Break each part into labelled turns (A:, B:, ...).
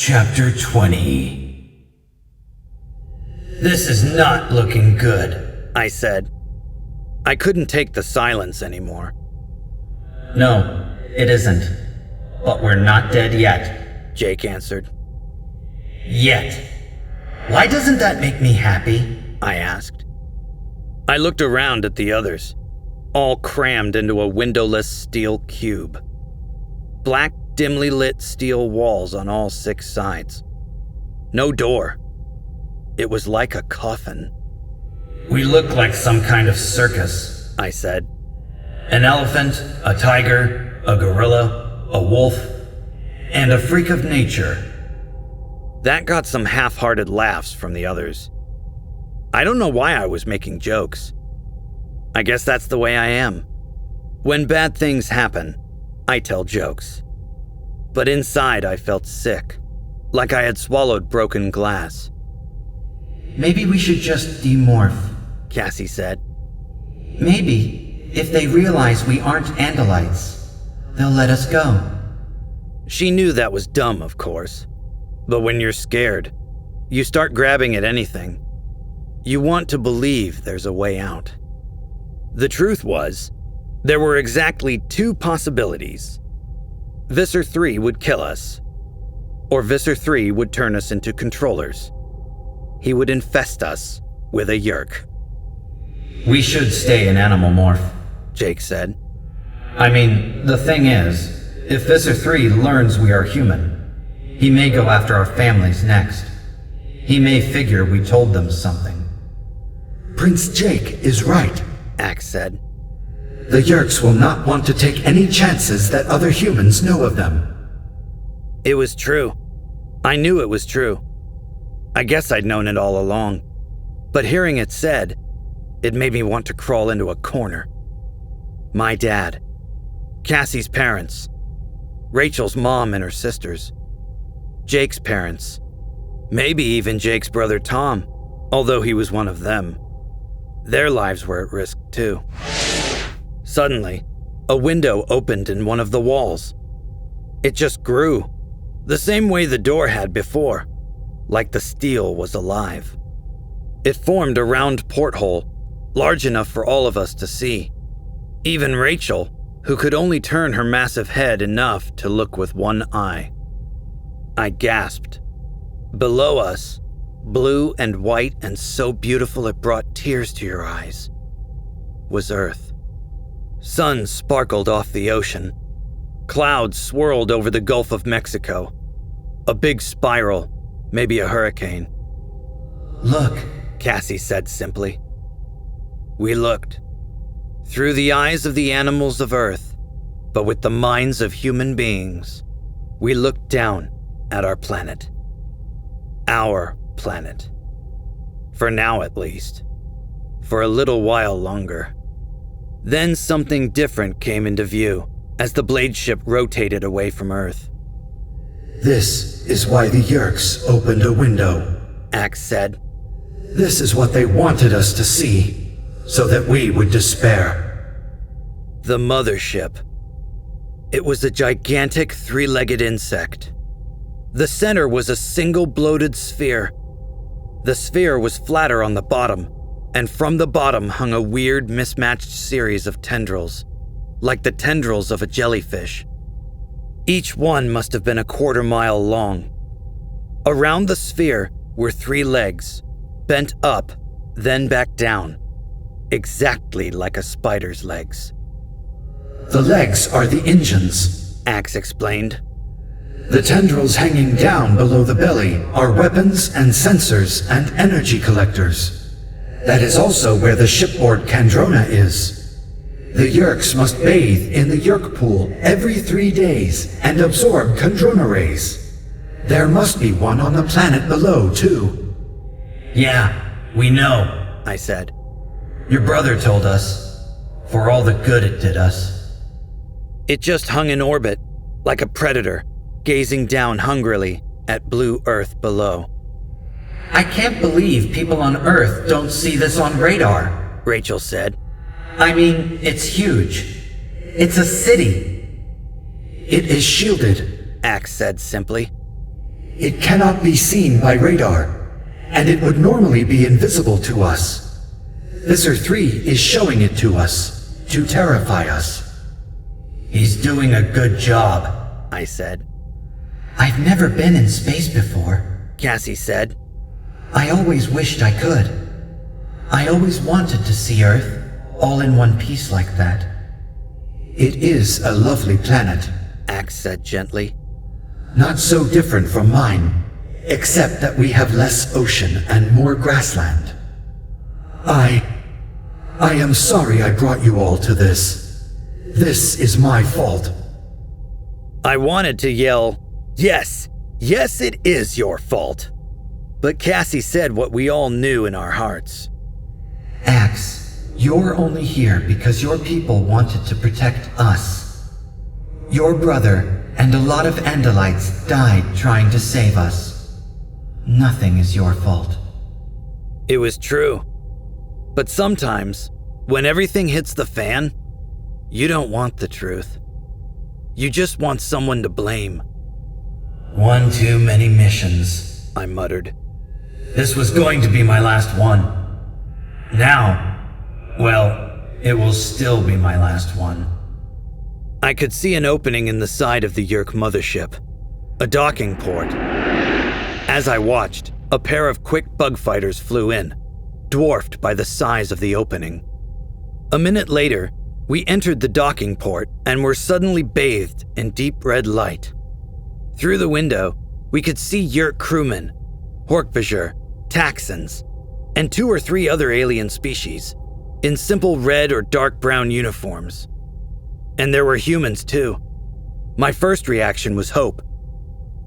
A: Chapter 20. "This is not looking good," I said. I couldn't take the silence anymore. "No, it isn't. But we're not dead yet," Jake answered. "Yet. Why doesn't that make me happy?" I asked. I looked around at the others, all crammed into a windowless steel cube. Black, dimly lit steel walls on all 6 sides. No door. It was like a coffin. "We look like some kind of circus," I said. "An elephant, a tiger, a gorilla, a wolf, and a freak of nature." That got some half-hearted laughs from the others. I don't know why I was making jokes. I guess that's the way I am. When bad things happen, I tell jokes. But inside I felt sick, like I had swallowed broken glass. "Maybe we should just demorph," Cassie said. "Maybe, if they realize we aren't Andalites, they'll let us go." She knew that was dumb, of course. But when you're scared, you start grabbing at anything. You want to believe there's a way out. The truth was, there were exactly 2 possibilities. Visser 3 would kill us, or Visser 3 would turn us into controllers. He would infest us with a Yeerk. "We should stay an animal morph," Jake said. "I mean, the thing is, if Visser 3 learns we are human, he may go after our families next. He may figure we told them something."
B: "Prince Jake is right,"
A: Axe said.
B: "The Yeerks will not want to take any chances that other humans know of them."
A: It was true. I knew it was true. I guess I'd known it all along. But hearing it said, it made me want to crawl into a corner. My dad, Cassie's parents, Rachel's mom and her sisters, Jake's parents, maybe even Jake's brother Tom, although he was one of them. Their lives were at risk too. Suddenly, a window opened in one of the walls. It just grew, the same way the door had before, like the steel was alive. It formed a round porthole, large enough for all of us to see. Even Rachel, who could only turn her massive head enough to look with one eye. I gasped. Below us, blue and white and so beautiful it brought tears to your eyes, was Earth. Sun sparkled off the ocean. Clouds swirled over the Gulf of Mexico. A big spiral, maybe a hurricane.
B: "Look,"
A: Cassie said simply. We looked. Through the eyes of the animals of Earth, but with the minds of human beings, we looked down at our planet. Our planet. For now, at least. For a little while longer. Then something different came into view as the blade ship rotated away from Earth.
B: "This is why the Yeerks opened a window,"
A: Axe said.
B: "This is what they wanted us to see, so that we would despair."
A: The mothership. It was a gigantic 3-legged insect. The center was a single bloated sphere. The sphere was flatter on the bottom, and from the bottom hung a weird, mismatched series of tendrils, like the tendrils of a jellyfish. Each one must have been a 1/4 mile long. Around the sphere were 3 legs, bent up, then back down, exactly like a spider's legs.
B: "The legs are the engines,"
A: Axe explained.
B: "The tendrils hanging down below the belly are weapons and sensors and energy collectors. That is also where the shipboard Kandrona is. The Yeerks must bathe in the Yeerk pool every 3 days and absorb Kandrona rays. There must be one on the planet below, too."
A: "Yeah, we know," I said. "Your brother told us, for all the good it did us." It just hung in orbit, like a predator, gazing down hungrily at blue Earth below. "I can't believe people on Earth don't see this on radar," Rachel said. "I mean, it's huge. It's a city."
B: "It is shielded,"
A: Axe said simply.
B: It cannot be seen by radar, and it would normally be invisible to us. Visser Three is showing it to us, to terrify us.
A: He's doing a good job, I said.
C: I've never been in space before,
A: Cassie said.
C: I always wished I could. I always wanted to see Earth, all in one piece like that.
B: It is a lovely planet,
A: Axe said gently.
B: Not so different from mine, except that we have less ocean and more grassland. I am sorry I brought you all to this. This is my fault.
A: I wanted to yell, yes, it is your fault. But Cassie said what we all knew in our hearts.
C: Axe, you're only here because your people wanted to protect us. Your brother and a lot of Andalites died trying to save us. Nothing is your fault.
A: It was true. But sometimes, when everything hits the fan, you don't want the truth. You just want someone to blame.
C: One too many missions,
A: I muttered.
C: This was going to be my last one. Now, well, it will still be my last one.
A: I could see an opening in the side of the Yeerk mothership, a docking port. As I watched, a pair of quick bug fighters flew in, dwarfed by the size of the opening. A minute later, we entered the docking port and were suddenly bathed in deep red light. Through the window, we could see Yeerk crewmen, Hork-Bajir, Taxxons, and 2 or 3 other alien species, in simple red or dark brown uniforms. And there were humans too. My first reaction was hope.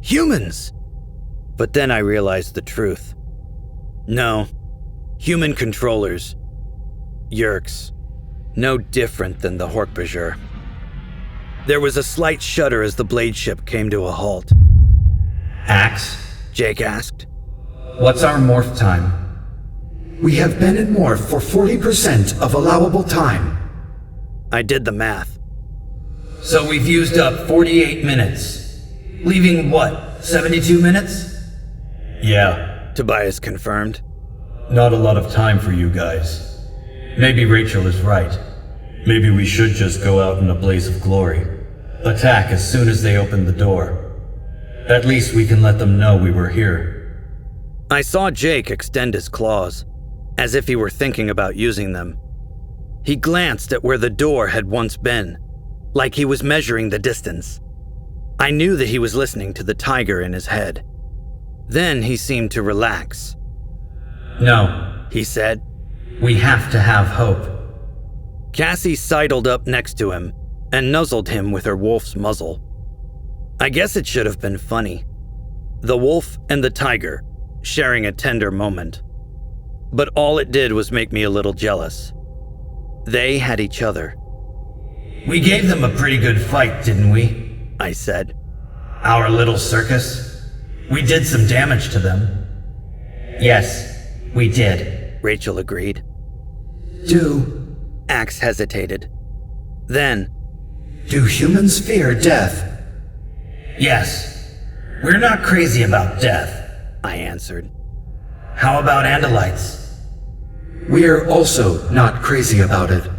A: Humans! But then I realized the truth. No, human controllers. Yeerks. No different than the Hork-Bajir. There was a slight shudder as the blade ship came to a halt.
C: Axe?
A: Jake asked.
C: What's our morph time?
B: We have been in morph for 40% of allowable time.
A: I did the math.
C: So we've used up 48 minutes. Leaving what, 72 minutes?
D: Yeah,
A: Tobias confirmed.
D: not a lot of time for you guys. Maybe Rachel is right. Maybe we should just go out in a blaze of glory. Attack as soon as they open the door. At least we can let them know we were here.
A: I saw Jake extend his claws, as if he were thinking about using them. He glanced at where the door had once been, like he was measuring the distance. I knew that he was listening to the tiger in his head. Then he seemed to relax.
C: No,
A: He said.
C: we have to have hope.
A: Cassie sidled up next to him and nuzzled him with her wolf's muzzle. I guess it should have been funny. The wolf and the tiger sharing a tender moment. But all it did was make me a little jealous. They had each other.
C: We gave them a pretty good fight, didn't we?
A: I said.
C: Our little circus. We did some damage to them. Yes, we did.
A: Rachel agreed.
B: Axe
A: hesitated. Then,
B: Do humans fear death?
C: Yes. We're not crazy about death.
A: I answered.
C: How about Andalites?
B: We're also not crazy about it.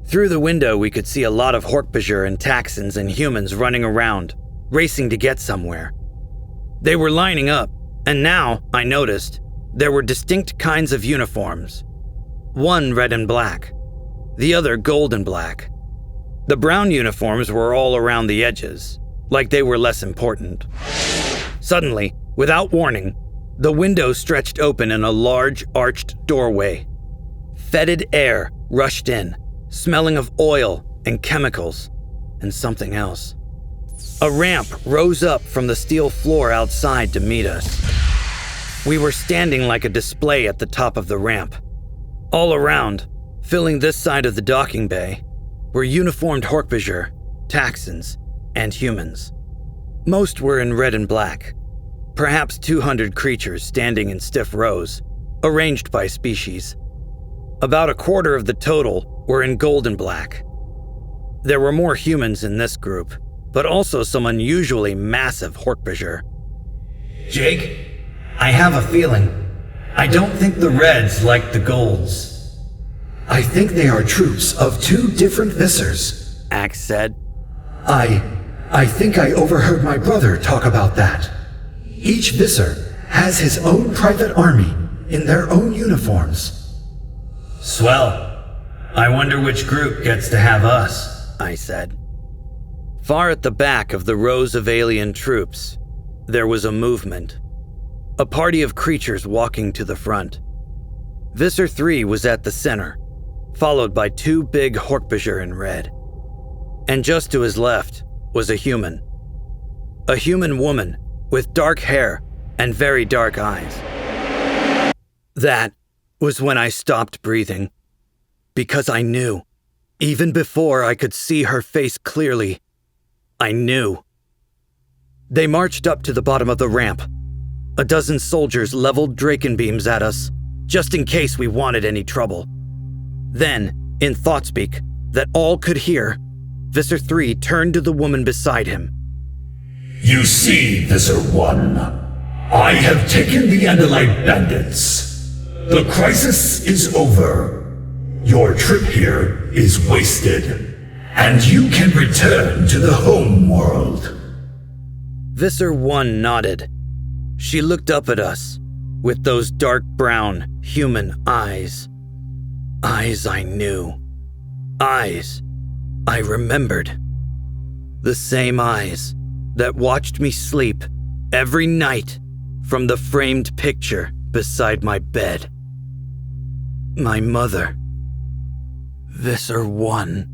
A: Through the window, we could see a lot of Hork-Bajir and Taxxons and humans running around, racing to get somewhere. They were lining up, and now, I noticed, there were distinct kinds of uniforms. One red and black, the other gold and black. The brown uniforms were all around the edges, like they were less important. Suddenly, without warning, the window stretched open in a large, arched doorway. Fetid air rushed in, smelling of oil and chemicals and something else. A ramp rose up from the steel floor outside to meet us. We were standing like a display at the top of the ramp. All around, filling this side of the docking bay, were uniformed Hork-Bajir, Taxxons, and humans. Most were in red and black, perhaps 200 creatures standing in stiff rows, arranged by species. About a quarter of the total were in gold and black. There were more humans in this group, but also some unusually massive Hork-Bajir. Jake, I have a feeling. I don't think the Reds like the Golds.
B: I think they are troops of two different Vissers,
A: Axe said.
B: I think I overheard my brother talk about that. Each Visser has his own private army in their own uniforms.
A: Swell. I wonder which group gets to have us, I said. Far at the back of the rows of alien troops, there was a movement. A party of creatures walking to the front. Visser Three was at the center, followed by two big Hork-Bajir in red. And just to his left was a human. A human woman with dark hair and very dark eyes. That was when I stopped breathing, because I knew, even before I could see her face clearly, I knew. They marched up to the bottom of the ramp. A dozen soldiers leveled Draken beams at us, just in case we wanted any trouble. Then, in Thoughtspeak, that all could hear, Visser Three turned to the woman beside him.
E: You see, Visser One, I have taken the Andalite bandits. The crisis is over. Your trip here is wasted, and you can return to the home world.
A: Visser One nodded. She looked up at us with those dark brown, human eyes. Eyes I knew. Eyes I remembered. The same eyes that watched me sleep every night from the framed picture beside my bed. My mother. Visser One.